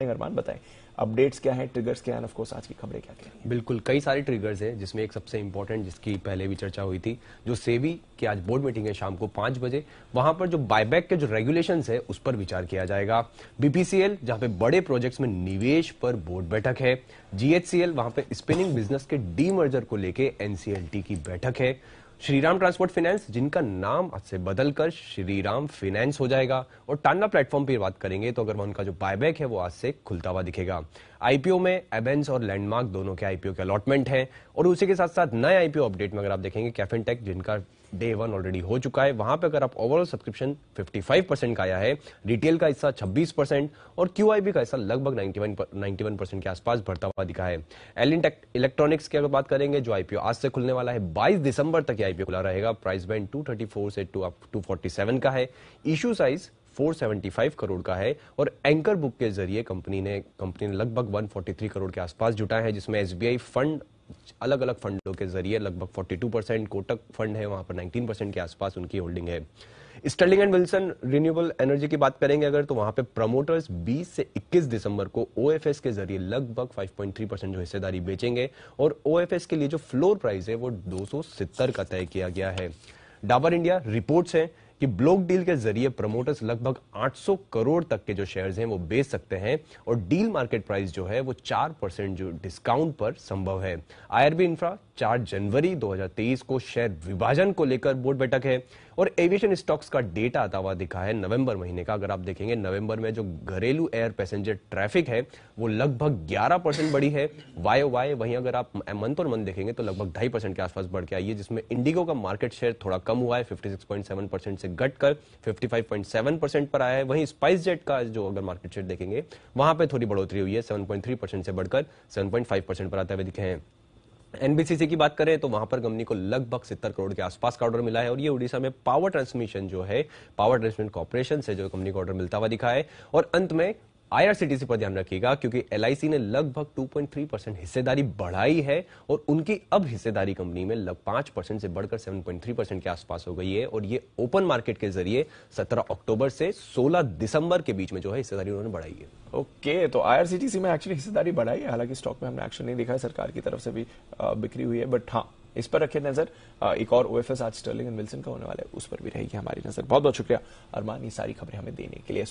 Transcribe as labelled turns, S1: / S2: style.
S1: अरमान बताएं अपडेट्स क्या है, ट्रिगर्स क्या है, ऑफ कोर्स आज की खबरें क्या क्या हैं।
S2: बिल्कुल, कई सारे ट्रिगर्स हैं जिसमें एक सबसे इंपॉर्टेंट जिसकी पहले भी चर्चा हुई थी, जो सेबी की आज बोर्ड मीटिंग है शाम को 5 बजे। वहां पर जो बायबैक के जो रेगुलेशंस है उस पर विचार किया जाएगा। बीपीसीएल जहां पे बड़े प्रोजेक्ट्स में निवेश पर बोर्ड बैठक है। जीएचसीएल वहां पे स्पिनिंग बिजनेस के डीमर्जर को लेके एनसीएलटी की बैठक है। श्रीराम ट्रांसपोर्ट फाइनेंस जिनका नाम आज से बदलकर श्रीराम फाइनेंस हो जाएगा। और टान्ना प्लेटफॉर्म पर बात करेंगे तो अगर उनका जो बायबैक है वो आज से खुलता हुआ दिखेगा। आईपीओ में एवेंस और लैंडमार्क दोनों के आईपीओ के अलॉटमेंट है। और उसी के साथ साथ नए आईपीओ अपडेट में अगर आप देखेंगे कैफिन टेक जिनका डे 1 ऑलरेडी हो चुका है, वहां पे अगर आप ओवरऑल सब्सक्रिप्शन 55% का आया है, रिटेल का हिस्सा 26% और क्यूआईबी का हिस्सा लगभग 91% के आसपास बढ़ता हुआ दिखा है। एलिन टेक इलेक्ट्रॉनिक्स की अगर बात करेंगे, जो आईपीओ आज से खुलने वाला है, 22 दिसंबर तक आईपीओ खुला रहेगा। प्राइस बैंड 234 से 247 का है। इशू साइज 475 करोड़ का है। और एंकर बुक के जरिए कंपनी ने लगभग 143 करोड़ के आसपास जुटाया है, जिसमें एसबीआई फंड अलग अलग फंडों के जरिए लगभग 42%, कोटक फंड है वहां पर 19% के आसपास उनकी होल्डिंग है। Sterling and Wilson renewable energy की बात करेंगे अगर, तो वहां पे प्रमोटर्स 20 से 21 दिसंबर को ओएफएस के जरिए लगभग 5.3% जो हिस्सेदारी बेचेंगे। और ओएफएस के लिए जो फ्लोर प्राइस है वो 270 का तय किया गया है। डाबर इंडिया रिपोर्ट्स हैं कि ब्लॉक डील के जरिए प्रमोटर्स लगभग 800 करोड़ तक के जो शेयर्स हैं वो बेच सकते हैं। और डील मार्केट प्राइस जो है वो 4% जो डिस्काउंट पर संभव है। आईआरबी इंफ्रा 4 जनवरी 2023 को शेयर विभाजन को लेकर बोर्ड बैठक है। और एविएशन स्टॉक्स का डेटा आता हुआ दिखा है नवंबर महीने का। अगर आप देखेंगे नवंबर में जो घरेलू एयर पैसेंजर ट्रैफिक है वो लगभग 11% बढ़ी है वाई। वहीं अगर आप मंथ और मंथ देखेंगे तो लगभग 2.5% के आसपास बढ़ के आई है, जिसमें इंडिगो का मार्केट शेयर थोड़ा कम हुआ है, 56.7% से घटकर 55.7% पर आया है। वहीं स्पाइस जेट का जो अगर मार्केट शेयर देखेंगे वहां पे थोड़ी बढ़ोतरी हुई है, 7.3% से बढ़कर 7.5% पर आते हुए दिखे हैं। एनबीसीसी की बात करें तो वहां पर कंपनी को लगभग 70 करोड़ के आसपास का ऑर्डर मिला है। और ये उड़ीसा में पावर ट्रांसमिशन जो है, पावर ट्रांसमिशन कॉर्पोरेशन से जो कंपनी को ऑर्डर मिलता हुआ दिखा है। और अंत में आईआरसीटीसी पर ध्यान रखिएगा क्योंकि एलआईसी ने लगभग 2.3% हिस्सेदारी बढ़ाई है और उनकी अब हिस्सेदारी कंपनी में 5% से बढ़कर 7.3% के आसपास हो गई है। और ये ओपन मार्केट के जरिए 17 अक्टूबर से 16 दिसंबर के बीच में जो है हिस्सेदारी उन्होंने बढ़ाई है।
S1: ओके, तो आईआरसीटीसी में एक्चुअली हिस्सेदारी बढ़ाई है, हालांकि स्टॉक में हमने एक्शन नहीं दिखा है, सरकार की तरफ से भी बिक्री हुई है, बट हाँ इस पर रखे नजर। एक और ओएफएस आज स्टर्लिंग एंड विल्सन का होने वाला है, उस पर भी रहेगी हमारी नजर। बहुत बहुत शुक्रिया अरमान ये सारी खबरें हमें देने के लिए।